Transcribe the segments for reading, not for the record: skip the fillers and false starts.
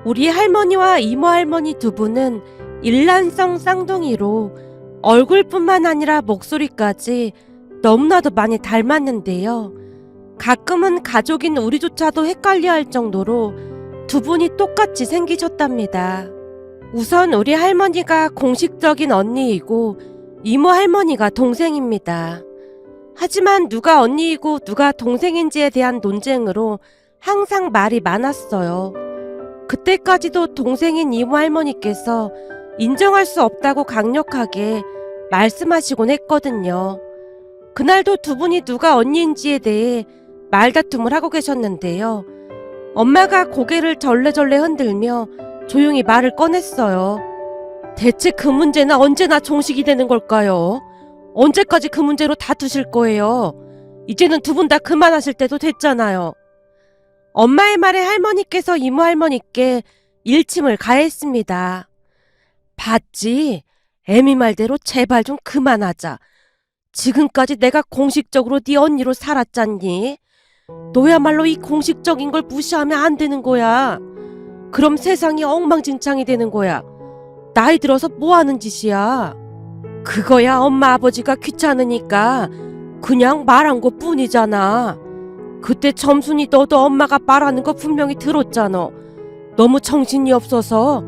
우리 할머니와 이모 할머니 두 분은 일란성 쌍둥이로 얼굴뿐만 아니라 목소리까지 너무나도 많이 닮았는데요. 가끔은 가족인 우리조차도 헷갈려 할 정도로 두 분이 똑같이 생기셨답니다. 우선 우리 할머니가 공식적인 언니이고 이모 할머니가 동생입니다. 하지만 누가 언니이고 누가 동생인지에 대한 논쟁으로 항상 말이 많았어요. 그때까지도 동생인 이모 할머니께서 인정할 수 없다고 강력하게 말씀하시곤 했거든요. 그날도 두 분이 누가 언니인지에 대해 말다툼을 하고 계셨는데요. 엄마가 고개를 절레절레 흔들며 조용히 말을 꺼냈어요. 대체 그 문제는 언제나 종식이 되는 걸까요? 언제까지 그 문제로 다투실 거예요? 이제는 두 분 다 그만하실 때도 됐잖아요. 엄마의 말에 할머니께서 이모 할머니께 일침을 가했습니다. 봤지? 애미 말대로 제발 좀 그만하자. 지금까지 내가 공식적으로 네 언니로 살았잖니? 너야말로 이 공식적인 걸 무시하면 안 되는 거야. 그럼 세상이 엉망진창이 되는 거야. 나이 들어서 뭐 하는 짓이야? 그거야 엄마 아버지가 귀찮으니까 그냥 말한 것 뿐이잖아. 그때 점순이 너도 엄마가 말하는 거 분명히 들었잖아. 너무 정신이 없어서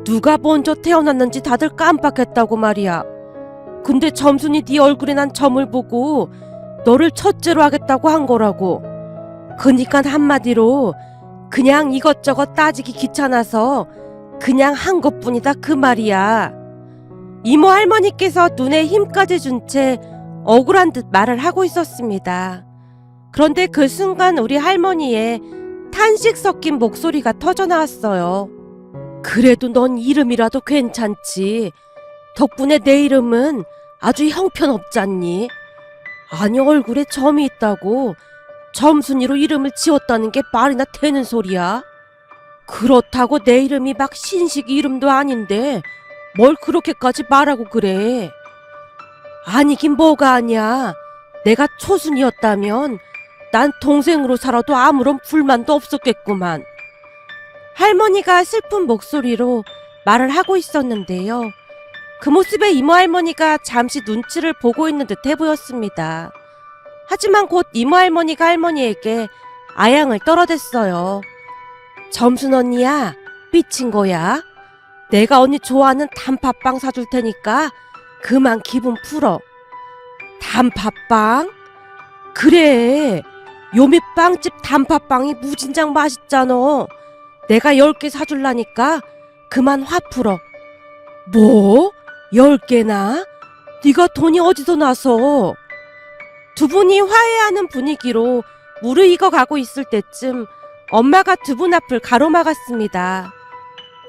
누가 먼저 태어났는지 다들 깜빡했다고 말이야. 근데 점순이 네 얼굴에 난 점을 보고 너를 첫째로 하겠다고 한 거라고. 그니까 한마디로 그냥 이것저것 따지기 귀찮아서 그냥 한 것뿐이다 그 말이야. 이모 할머니께서 눈에 힘까지 준 채 억울한 듯 말을 하고 있었습니다. 그런데 그 순간 우리 할머니의 탄식 섞인 목소리가 터져나왔어요. 그래도 넌 이름이라도 괜찮지. 덕분에 내 이름은 아주 형편없잖니. 아니 얼굴에 점이 있다고 점순이로 이름을 지었다는 게 말이나 되는 소리야? 그렇다고 내 이름이 막 신식 이름도 아닌데 뭘 그렇게까지 말하고 그래. 아니긴 뭐가 아니야. 내가 초순이었다면 난 동생으로 살아도 아무런 불만도 없었겠구만. 할머니가 슬픈 목소리로 말을 하고 있었는데요. 그 모습에 이모 할머니가 잠시 눈치를 보고 있는 듯해 보였습니다. 하지만 곧 이모 할머니가 할머니에게 아양을 떨어댔어요. 점순 언니야, 삐친 거야. 내가 언니 좋아하는 단팥빵 사줄 테니까 그만 기분 풀어. 단팥빵? 그래, 요미 빵집 단팥빵이 무진장 맛있잖아. 내가 10개 사줄라니까 그만 화 풀어. 뭐? 10개나? 네가 돈이 어디서 나서? 두 분이 화해하는 분위기로 무르익어 가고 있을 때쯤 엄마가 두 분 앞을 가로막았습니다.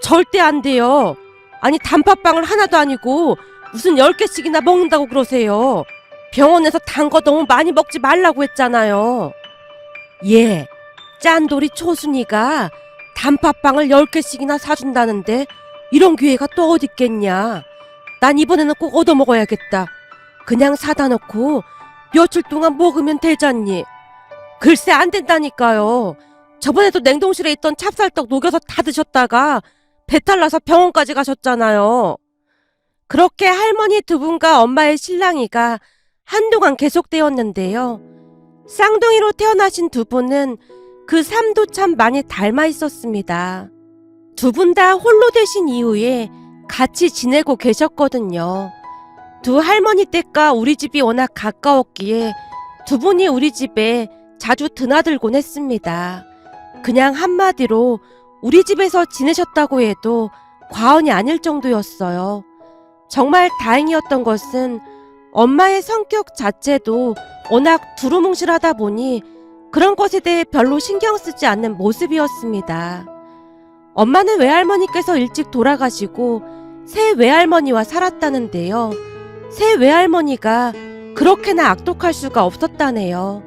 절대 안 돼요. 아니 단팥빵을 하나도 아니고 무슨 10개씩이나 먹는다고 그러세요. 병원에서 단 거 너무 많이 먹지 말라고 했잖아요. 예, 짠돌이 초순이가 단팥빵을 10개씩이나 사준다는데 이런 기회가 또 어디 있겠냐. 난 이번에는 꼭 얻어먹어야겠다. 그냥 사다 놓고 며칠 동안 먹으면 되잖니. 글쎄 안 된다니까요. 저번에도 냉동실에 있던 찹쌀떡 녹여서 다 드셨다가 배탈 나서 병원까지 가셨잖아요. 그렇게 할머니 두 분과 엄마의 실랑이가 한동안 계속되었는데요. 쌍둥이로 태어나신 두 분은 그 삶도 참 많이 닮아 있었습니다. 두 분 다 홀로 되신 이후에 같이 지내고 계셨거든요. 두 할머니 댁과 우리 집이 워낙 가까웠기에 두 분이 우리 집에 자주 드나들곤 했습니다. 그냥 한마디로 우리 집에서 지내셨다고 해도 과언이 아닐 정도였어요. 정말 다행이었던 것은 엄마의 성격 자체도 워낙 두루뭉실하다 보니 그런 것에 대해 별로 신경 쓰지 않는 모습이었습니다. 엄마는 외할머니께서 일찍 돌아가시고 새 외할머니와 살았다는데요. 새 외할머니가 그렇게나 악독할 수가 없었다네요.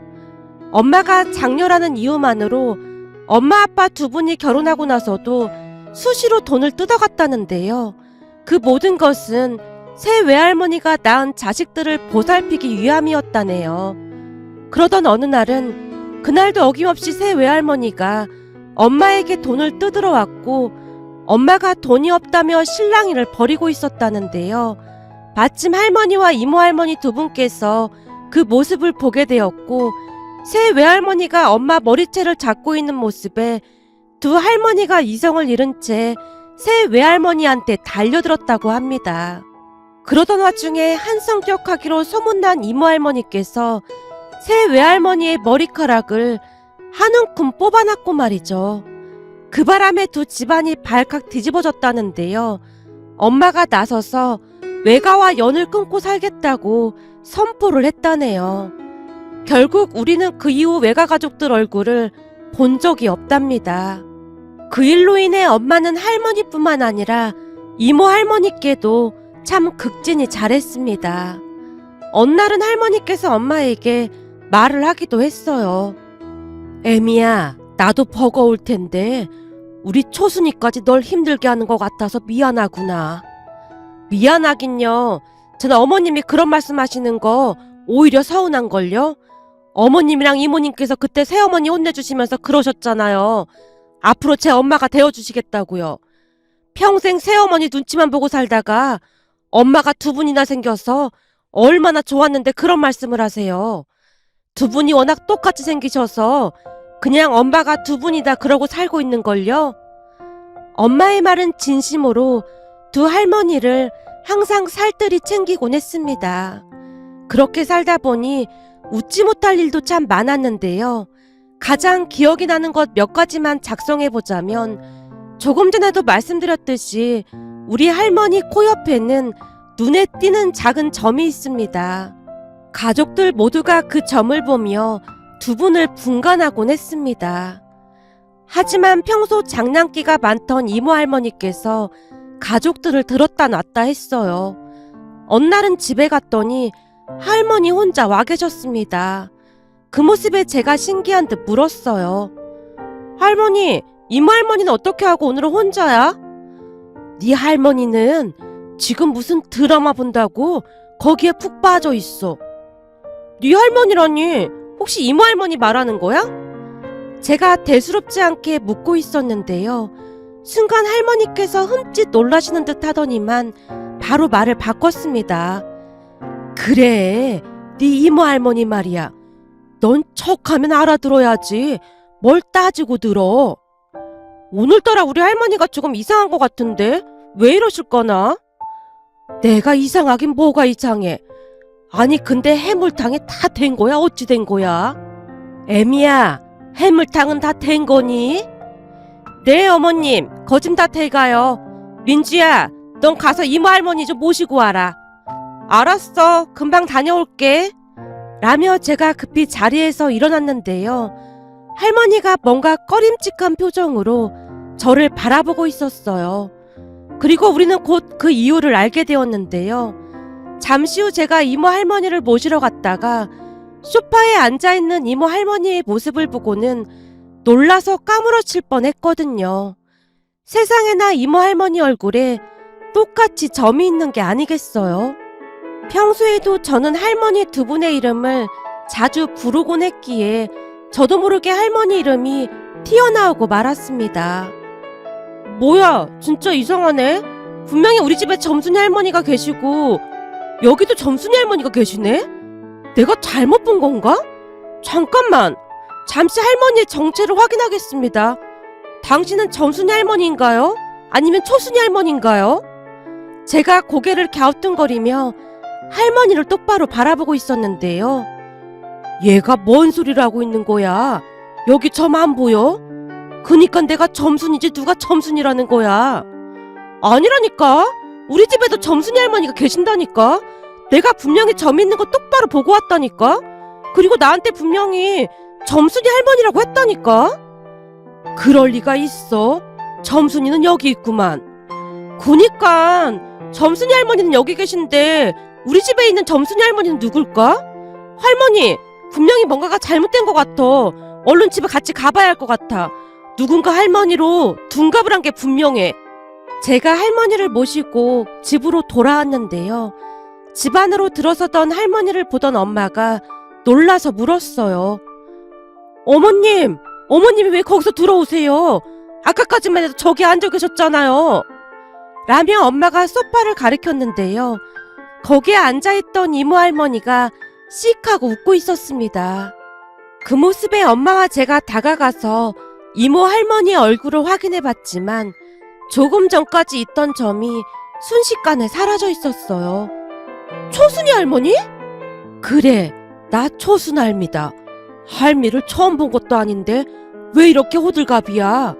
엄마가 장녀라는 이유만으로 엄마 아빠 두 분이 결혼하고 나서도 수시로 돈을 뜯어갔다는데요. 그 모든 것은 새 외할머니가 낳은 자식들을 보살피기 위함이었다네요. 그러던 어느 날은 그날도 어김없이 새 외할머니가 엄마에게 돈을 뜯으러 왔고 엄마가 돈이 없다며 실랑이를 벌이고 있었다는데요. 마침 할머니와 이모 할머니 두 분께서 그 모습을 보게 되었고 새 외할머니가 엄마 머리채를 잡고 있는 모습에 두 할머니가 이성을 잃은 채 새 외할머니한테 달려들었다고 합니다. 그러던 와중에 한성격하기로 소문난 이모 할머니께서 새 외할머니의 머리카락을 한 움큼 뽑아놨고 말이죠. 그 바람에 두 집안이 발칵 뒤집어졌다는데요. 엄마가 나서서 외가와 연을 끊고 살겠다고 선포를 했다네요. 결국 우리는 그 이후 외가 가족들 얼굴을 본 적이 없답니다. 그 일로 인해 엄마는 할머니뿐만 아니라 이모 할머니께도 참 극진히 잘했습니다. 어느 날은 할머니께서 엄마에게 말을 하기도 했어요. 애미야, 나도 버거울 텐데 우리 초순이까지 널 힘들게 하는 것 같아서 미안하구나. 미안하긴요. 저는 어머님이 그런 말씀하시는 거 오히려 서운한걸요. 어머님이랑 이모님께서 그때 새어머니 혼내주시면서 그러셨잖아요. 앞으로 제 엄마가 되어주시겠다고요. 평생 새어머니 눈치만 보고 살다가 엄마가 두 분이나 생겨서 얼마나 좋았는데 그런 말씀을 하세요. 두 분이 워낙 똑같이 생기셔서 그냥 엄마가 두 분이다 그러고 살고 있는걸요. 엄마의 말은 진심으로 두 할머니를 항상 살뜰히 챙기곤 했습니다. 그렇게 살다 보니 웃지 못할 일도 참 많았는데요. 가장 기억이 나는 것 몇 가지만 작성해보자면 조금 전에도 말씀드렸듯이 우리 할머니 코 옆에는 눈에 띄는 작은 점이 있습니다. 가족들 모두가 그 점을 보며 두 분을 분간하곤 했습니다. 하지만 평소 장난기가 많던 이모 할머니께서 가족들을 들었다 놨다 했어요. 어느 날은 집에 갔더니 할머니 혼자 와 계셨습니다. 그 모습에 제가 신기한 듯 물었어요. 할머니, 이모 할머니는 어떻게 하고 오늘은 혼자야? 네 할머니는 지금 무슨 드라마 본다고 거기에 푹 빠져 있어. 네 할머니라니 혹시 이모 할머니 말하는 거야? 제가 대수롭지 않게 묻고 있었는데요. 순간 할머니께서 흠칫 놀라시는 듯 하더니만 바로 말을 바꿨습니다. 그래, 네 이모 할머니 말이야. 넌 척하면 알아들어야지. 뭘 따지고 들어. 오늘따라 우리 할머니가 조금 이상한 것 같은데 왜 이러실까나? 내가 이상하긴 뭐가 이상해. 아니 근데 해물탕이 다 된 거야? 어찌 된 거야? 애미야, 해물탕은 다 된 거니? 네 어머님, 거짐 다 돼가요. 민주야, 넌 가서 이모 할머니 좀 모시고 와라. 알았어, 금방 다녀올게. 라며 제가 급히 자리에서 일어났는데요. 할머니가 뭔가 꺼림칙한 표정으로 저를 바라보고 있었어요. 그리고 우리는 곧 그 이유를 알게 되었는데요. 잠시 후 제가 이모 할머니를 모시러 갔다가 소파에 앉아있는 이모 할머니의 모습을 보고는 놀라서 까무러칠 뻔했거든요. 세상에나 이모 할머니 얼굴에 똑같이 점이 있는 게 아니겠어요? 평소에도 저는 할머니 두 분의 이름을 자주 부르곤 했기에 저도 모르게 할머니 이름이 튀어나오고 말았습니다. 뭐야, 진짜 이상하네. 분명히 우리 집에 점순이 할머니가 계시고 여기도 점순이 할머니가 계시네? 내가 잘못 본 건가? 잠깐만, 잠시 할머니의 정체를 확인하겠습니다. 당신은 점순이 할머니인가요? 아니면 초순이 할머니인가요? 제가 고개를 갸우뚱거리며 할머니를 똑바로 바라보고 있었는데요. 얘가 뭔 소리를 하고 있는 거야? 여기 점 안 보여? 그니까 내가 점순이지 누가 점순이라는 거야? 아니라니까. 우리 집에도 점순이 할머니가 계신다니까. 내가 분명히 점 있는 거 똑바로 보고 왔다니까. 그리고 나한테 분명히 점순이 할머니라고 했다니까. 그럴 리가 있어. 점순이는 여기 있구만. 그니까 점순이 할머니는 여기 계신데 우리 집에 있는 점순이 할머니는 누굴까? 할머니, 분명히 뭔가가 잘못된 것 같아. 얼른 집에 같이 가봐야 할 것 같아. 누군가 할머니로 둔갑을 한 게 분명해. 제가 할머니를 모시고 집으로 돌아왔는데요. 집 안으로 들어서던 할머니를 보던 엄마가 놀라서 물었어요. 어머님, 어머님이 왜 거기서 들어오세요? 아까까지만 해도 저기 앉아 계셨잖아요. 라며 엄마가 소파를 가리켰는데요. 거기에 앉아있던 이모 할머니가 씩 하고 웃고 있었습니다. 그 모습에 엄마와 제가 다가가서 이모 할머니의 얼굴을 확인해봤지만 조금 전까지 있던 점이 순식간에 사라져 있었어요. 초순이 할머니? 그래, 나 초순 할미다. 할미를 처음 본 것도 아닌데 왜 이렇게 호들갑이야?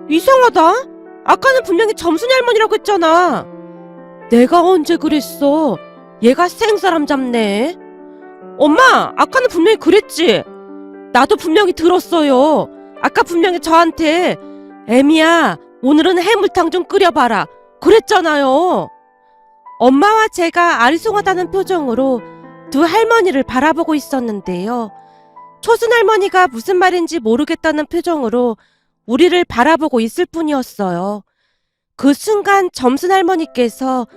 이상하다. 아까는 분명히 점순이 할머니라고 했잖아. 내가 언제 그랬어? 얘가 생사람 잡네. 엄마, 아까는 분명히 그랬지? 나도 분명히 들었어요. 아까 분명히 저한테 애미야, 오늘은 해물탕 좀 끓여봐라 그랬잖아요. 엄마와 제가 아리송하다는 표정으로 두 할머니를 바라보고 있었는데요. 초순 할머니가 무슨 말인지 모르겠다는 표정으로 우리를 바라보고 있을 뿐이었어요. 그 순간 점순 할머니께서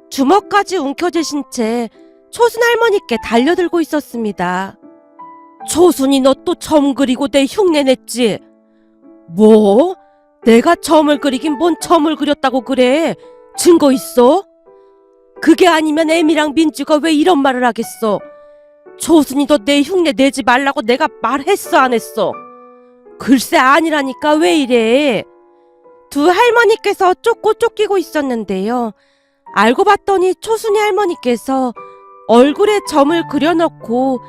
주먹까지 움켜쥐신 채 초순 할머니께 달려들고 있었습니다. 초순이 너 또 점 그리고 내 흉내 냈지? 뭐? 내가 점을 그리긴 뭔 점을 그렸다고 그래? 증거 있어? 그게 아니면 애미랑 민주가 왜 이런 말을 하겠어? 초순이 너 내 흉내 내지 말라고 내가 말했어 안 했어? 글쎄 아니라니까 왜 이래? 두 할머니께서 쫓고 쫓기고 있었는데요. 알고 봤더니 초순이 할머니께서 얼굴에 점을 그려넣고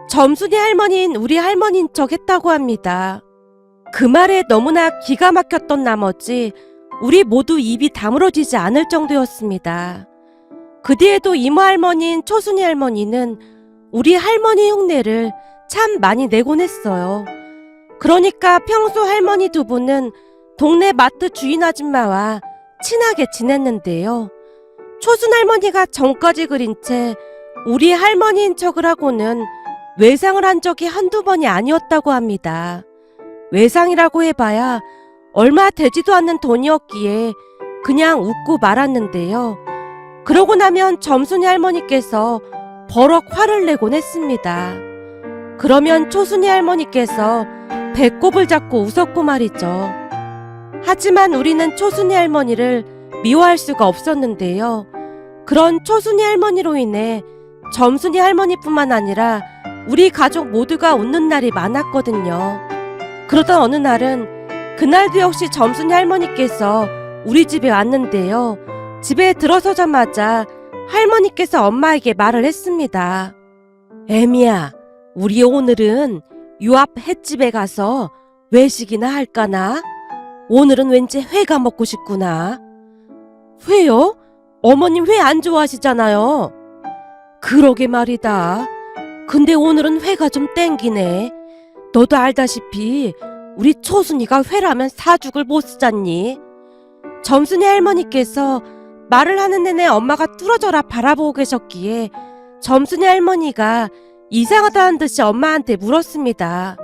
점순이 할머니인 우리 할머니인 척 했다고 합니다. 그 말에 너무나 기가 막혔던 나머지 우리 모두 입이 다물어지지 않을 정도였습니다. 그 뒤에도 이모 할머니인 초순이 할머니는 우리 할머니 흉내를 참 많이 내곤 했어요. 그러니까 평소 할머니 두 분은 동네 마트 주인 아줌마와 친하게 지냈는데요. 초순 할머니가 점까지 그린 채 우리 할머니인 척을 하고는 외상을 한 적이 한두 번이 아니었다고 합니다. 외상이라고 해봐야 얼마 되지도 않는 돈이었기에 그냥 웃고 말았는데요. 그러고 나면 점순이 할머니께서 버럭 화를 내곤 했습니다. 그러면 초순이 할머니께서 배꼽을 잡고 웃었고 말이죠. 하지만 우리는 초순이 할머니를 미워할 수가 없었는데요. 그런 초순이 할머니로 인해 점순이 할머니뿐만 아니라 우리 가족 모두가 웃는 날이 많았거든요. 그러던 어느 날은 그날도 역시 점순이 할머니께서 우리 집에 왔는데요. 집에 들어서자마자 할머니께서 엄마에게 말을 했습니다. 애미야, 우리 오늘은 요 앞 횟집에 가서 외식이나 할까나? 오늘은 왠지 회가 먹고 싶구나. 회요? 어머님 회 안 좋아하시잖아요. 그러게 말이다. 근데 오늘은 회가 좀 땡기네. 너도 알다시피 우리 초순이가 회라면 사죽을 못 쓰잖니. 점순이 할머니께서 말을 하는 내내 엄마가 뚫어져라 바라보고 계셨기에 점순이 할머니가 이상하다는 듯이 엄마한테 물었습니다.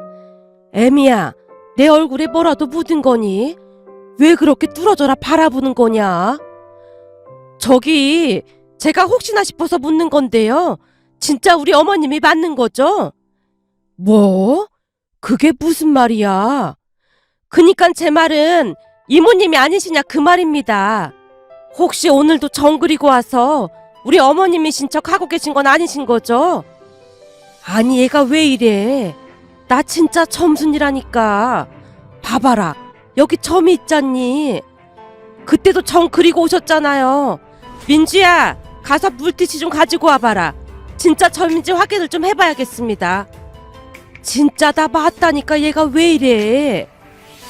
애미야, 내 얼굴에 뭐라도 묻은 거니? 왜 그렇게 뚫어져라 바라보는 거냐? 저기 제가 혹시나 싶어서 묻는 건데요. 진짜 우리 어머님이 맞는 거죠? 뭐? 그게 무슨 말이야? 그니깐 제 말은 이모님이 아니시냐 그 말입니다. 혹시 오늘도 정 그리고 와서 우리 어머님이신 척 하고 계신 건 아니신 거죠? 아니 얘가 왜 이래? 나 진짜 점순이라니까. 봐봐라, 여기 점이 있잖니. 그때도 정 그리고 오셨잖아요. 민주야, 가서 물티슈 좀 가지고 와봐라. 진짜 점인지 확인을 좀 해봐야겠습니다. 진짜 나 맞다니까 얘가 왜 이래?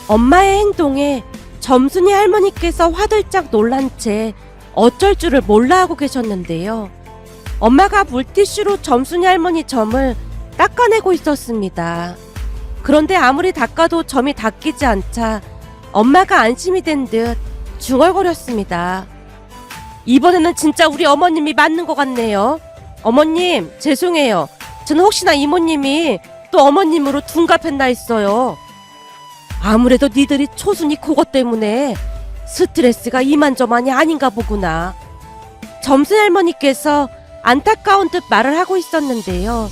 엄마의 행동에 점순이 할머니께서 화들짝 놀란 채 어쩔 줄을 몰라 하고 계셨는데요. 엄마가 물티슈로 점순이 할머니 점을 닦아내고 있었습니다. 그런데 아무리 닦아도 점이 닦이지 않자 엄마가 안심이 된 듯 중얼거렸습니다. 이번에는 진짜 우리 어머님이 맞는 것 같네요. 어머님, 죄송해요. 저는 혹시나 이모님이 또 어머님으로 둔갑했나 했어요. 아무래도 니들이 초순이 그거 때문에 스트레스가 이만저만이 아닌가 보구나. 점순 할머니께서 안타까운 듯 말을 하고 있었는데요.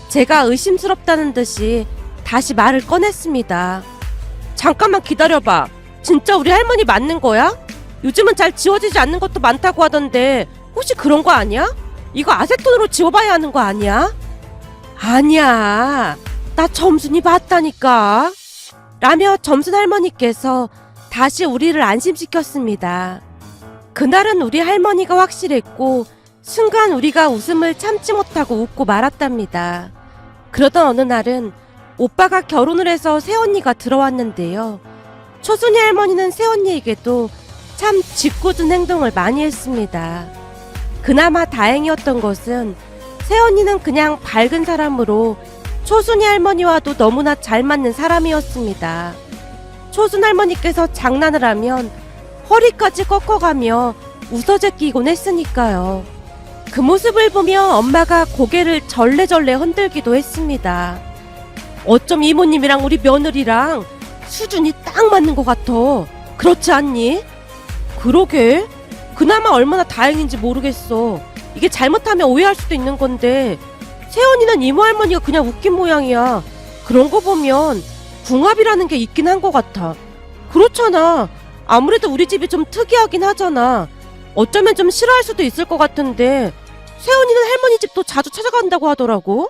제가 의심스럽다는 듯이 다시 말을 꺼냈습니다. 잠깐만 기다려봐. 진짜 우리 할머니 맞는 거야? 요즘은 잘 지워지지 않는 것도 많다고 하던데 혹시 그런 거 아니야? 이거 아세톤으로 지워봐야 하는 거 아니야? 아니야. 나 점순이 봤다니까. 라며 점순 할머니께서 다시 우리를 안심시켰습니다. 그날은 우리 할머니가 확실했고 순간 우리가 웃음을 참지 못하고 웃고 말았답니다. 그러던 어느 날은 오빠가 결혼을 해서 새언니가 들어왔는데요. 초순이 할머니는 새언니에게도 참 짓궂은 행동을 많이 했습니다. 그나마 다행이었던 것은 새언니는 그냥 밝은 사람으로 초순이 할머니와도 너무나 잘 맞는 사람이었습니다. 초순 할머니께서 장난을 하면 허리까지 꺾어가며 웃어제끼곤 했으니까요. 그 모습을 보며 엄마가 고개를 절레절레 흔들기도 했습니다. 어쩜 이모님이랑 우리 며느리랑 수준이 딱 맞는 것 같아. 그렇지 않니? 그러게. 그나마 얼마나 다행인지 모르겠어. 이게 잘못하면 오해할 수도 있는 건데 새언니는 이모 할머니가 그냥 웃긴 모양이야. 그런 거 보면 궁합이라는 게 있긴 한 것 같아. 그렇잖아. 아무래도 우리 집이 좀 특이하긴 하잖아. 어쩌면 좀 싫어할 수도 있을 것 같은데 새언니는 할머니 집도 자주 찾아간다고 하더라고.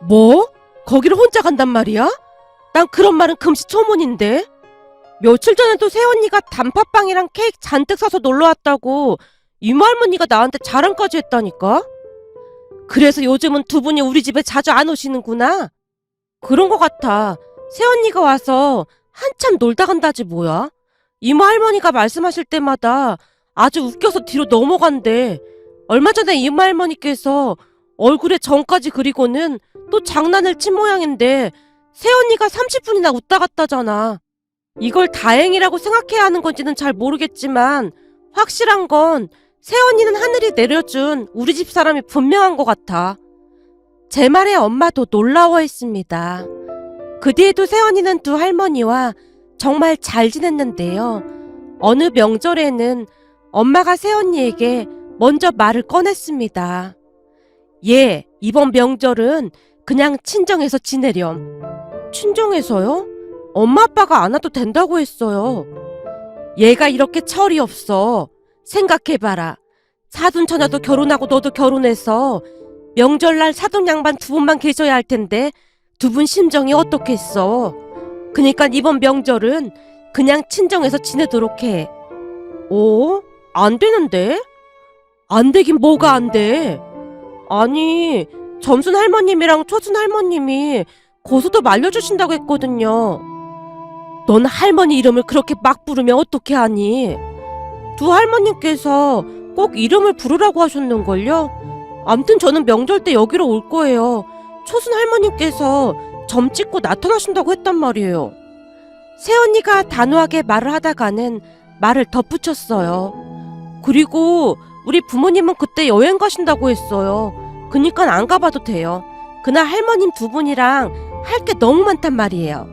뭐? 거기를 혼자 간단 말이야? 난 그런 말은 금시초문인데. 며칠 전에도 새언니가 단팥빵이랑 케이크 잔뜩 사서 놀러왔다고 이모 할머니가 나한테 자랑까지 했다니까. 그래서 요즘은 두 분이 우리 집에 자주 안 오시는구나. 그런 것 같아. 새언니가 와서 한참 놀다 간다지 뭐야. 이모 할머니가 말씀하실 때마다 아주 웃겨서 뒤로 넘어간대. 얼마 전에 이모 할머니께서 얼굴에 점까지 그리고는 또 장난을 친 모양인데 새언니가 30분이나 웃다 갔다잖아. 이걸 다행이라고 생각해야 하는 건지는 잘 모르겠지만 확실한 건 새언니는 하늘이 내려준 우리 집 사람이 분명한 것 같아. 제 말에 엄마도 놀라워했습니다. 그 뒤에도 새언니는 두 할머니와 정말 잘 지냈는데요. 어느 명절에는 엄마가 새언니에게 먼저 말을 꺼냈습니다. 얘, 이번 명절은 그냥 친정에서 지내렴. 친정에서요? 엄마 아빠가 안 와도 된다고 했어요. 얘가 이렇게 철이 없어. 생각해봐라. 사돈처녀도 결혼하고 너도 결혼해서 명절날 사돈 양반 두 분만 계셔야 할 텐데 두 분 심정이 어떻겠어. 그니까 이번 명절은 그냥 친정에서 지내도록 해. 어? 안 되는데? 안 되긴 뭐가 안 돼? 아니, 점순 할머님이랑 초순 할머님이 고수도 말려주신다고 했거든요. 넌 할머니 이름을 그렇게 막 부르면 어떻게 하니? 두 할머님께서 꼭 이름을 부르라고 하셨는걸요? 암튼 저는 명절 때 여기로 올 거예요. 초순 할머님께서 점 찍고 나타나신다고 했단 말이에요. 새언니가 단호하게 말을 하다가는 말을 덧붙였어요. 그리고 우리 부모님은 그때 여행 가신다고 했어요. 그니까 안 가봐도 돼요. 그날 할머님 두 분이랑 할 게 너무 많단 말이에요.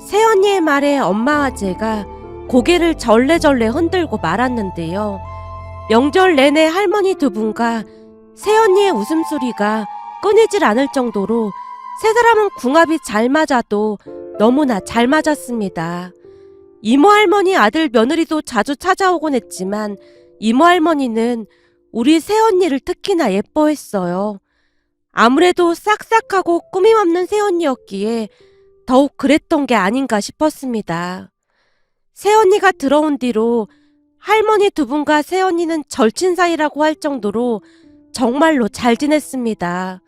새언니의 말에 엄마와 제가 고개를 절레절레 흔들고 말았는데요. 명절 내내 할머니 두 분과 새언니의 웃음소리가 끊이질 않을 정도로 세 사람은 궁합이 잘 맞아도 너무나 잘 맞았습니다. 이모 할머니 아들 며느리도 자주 찾아오곤 했지만 이모 할머니는 우리 새언니를 특히나 예뻐했어요. 아무래도 싹싹하고 꾸밈 없는 새언니였기에 더욱 그랬던 게 아닌가 싶었습니다. 새언니가 들어온 뒤로 할머니 두 분과 새언니는 절친 사이라고 할 정도로 정말로 잘 지냈습니다.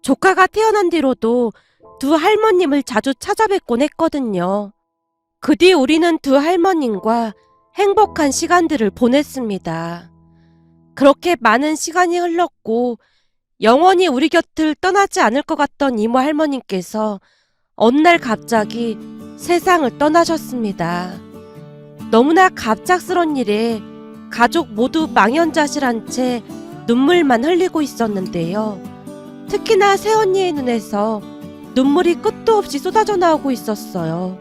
조카가 태어난 뒤로도 두 할머님을 자주 찾아뵙곤 했거든요. 그 뒤 우리는 두 할머님과 행복한 시간들을 보냈습니다. 그렇게 많은 시간이 흘렀고 영원히 우리 곁을 떠나지 않을 것 같던 이모 할머님께서 어느 날 갑자기 세상을 떠나셨습니다. 너무나 갑작스런 일에 가족 모두 망연자실한 채 눈물만 흘리고 있었는데요. 특히나 새언니의 눈에서 눈물이 끝도 없이 쏟아져 나오고 있었어요.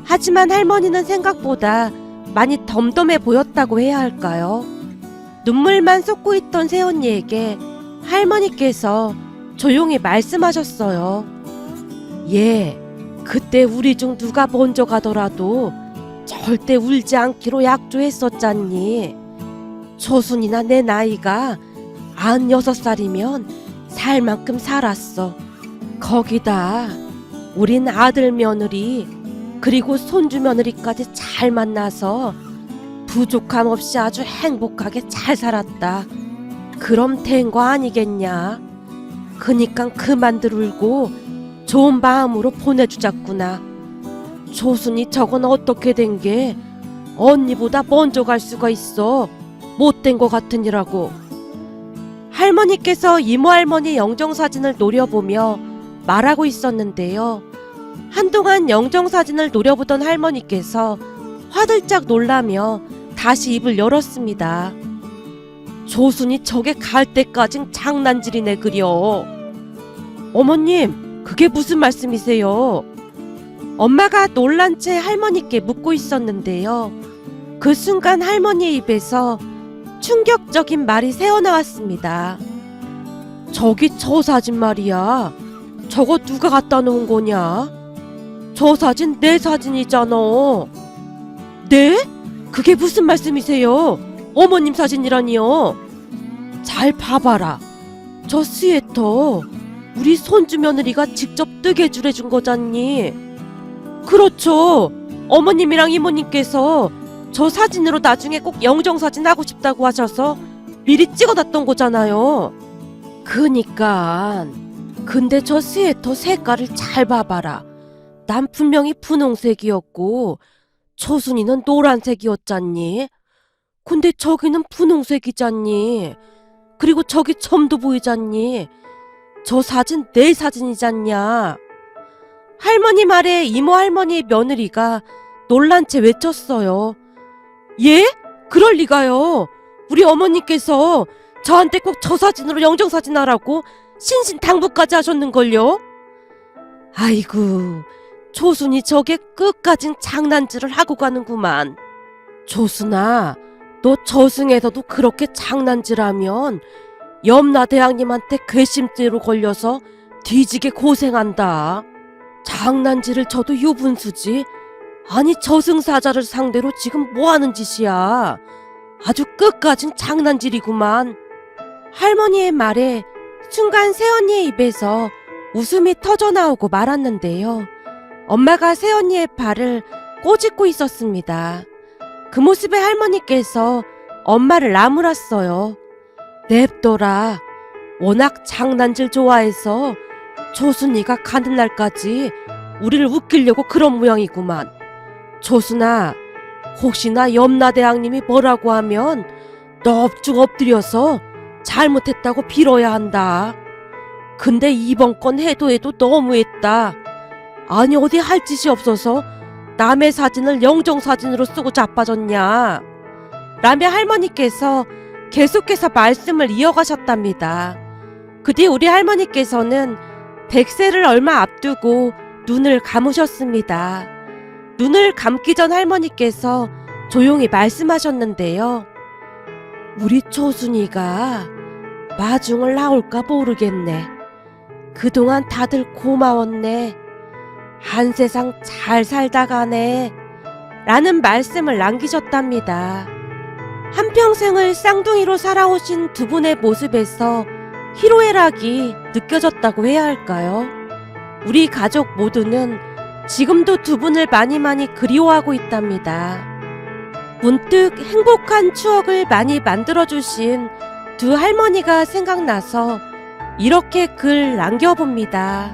하지만 할머니는 생각보다 많이 덤덤해 보였다고 해야 할까요? 눈물만 쏟고 있던 새언니에게 할머니께서 조용히 말씀하셨어요. 예, 그때 우리 중 누가 먼저 가더라도 절대 울지 않기로 약조했었잖니. 초순이나 내 나이가 96살이면 살 만큼 살았어. 거기다 우린 아들 며느리 그리고 손주 며느리까지 잘 만나서 부족함 없이 아주 행복하게 잘 살았다. 그럼 된 거 아니겠냐. 그니까 그만들 울고 좋은 마음으로 보내주자꾸나. 조순이 저건 어떻게 된 게 언니보다 먼저 갈 수가 있어. 못된 거 같으니라고. 할머니께서 이모 할머니 영정사진을 노려보며 말하고 있었는데요. 한동안 영정사진을 노려보던 할머니께서 화들짝 놀라며 다시 입을 열었습니다. 조순이 저게 갈 때까진 장난질이네 그려. 어머님, 그게 무슨 말씀이세요? 엄마가 놀란 채 할머니께 묻고 있었는데요. 그 순간 할머니의 입에서 충격적인 말이 새어나왔습니다. 저기 저 사진 말이야. 저거 누가 갖다 놓은 거냐? 저 사진 내 사진이잖아. 네? 그게 무슨 말씀이세요? 어머님 사진이라니요. 잘 봐봐라. 저 스웨터 우리 손주 며느리가 직접 뜨개질 해준 거잖니. 그렇죠. 어머님이랑 이모님께서 저 사진으로 나중에 꼭 영정사진 하고 싶다고 하셔서 미리 찍어놨던 거잖아요. 그니까. 근데 저 스웨터 색깔을 잘 봐봐라. 난 분명히 분홍색이었고 초순이는 노란색이었잖니. 근데 저기는 분홍색이잖니. 그리고 저기 점도 보이잖니. 저 사진 내 사진이잖냐. 할머니 말에 이모 할머니의 며느리가 놀란 채 외쳤어요. 예? 그럴 리가요. 우리 어머니께서 저한테 꼭 저 사진으로 영정사진 하라고 신신당부까지 하셨는걸요. 아이고, 조순이 저게 끝까진 장난질을 하고 가는구만. 조순아, 너 저승에서도 그렇게 장난질하면 염라대왕님한테 괘씸죄로 걸려서 뒤지게 고생한다. 장난질을 쳐도 유분수지. 아니 저승사자를 상대로 지금 뭐하는 짓이야. 아주 끝까진 장난질이구만. 할머니의 말에 순간 새언니의 입에서 웃음이 터져나오고 말았는데요. 엄마가 새언니의 팔을 꼬집고 있었습니다. 그 모습에 할머니께서 엄마를 나무랐어요. 냅둬라. 워낙 장난질 좋아해서 조순이가 가는 날까지 우리를 웃기려고 그런 모양이구만. 조순아, 혹시나 염라대왕님이 뭐라고 하면 너 엎죽 엎드려서 잘못했다고 빌어야 한다. 근데 이번 건 해도 너무했다. 아니 어디 할 짓이 없어서 남의 사진을 영정사진으로 쓰고 자빠졌냐. 라며 할머니께서 계속해서 말씀을 이어가셨답니다. 그 뒤 우리 할머니께서는 100세를 얼마 앞두고 눈을 감으셨습니다. 눈을 감기 전 할머니께서 조용히 말씀하셨는데요. 우리 초순이가 마중을 나올까 모르겠네. 그동안 다들 고마웠네. 한 세상 잘 살다 가네. 라는 말씀을 남기셨답니다. 한평생을 쌍둥이로 살아오신 두 분의 모습에서 희로애락이 느껴졌다고 해야 할까요? 우리 가족 모두는 지금도 두 분을 많이 그리워하고 있답니다. 문득 행복한 추억을 많이 만들어주신 두 할머니가 생각나서 이렇게 글 남겨봅니다.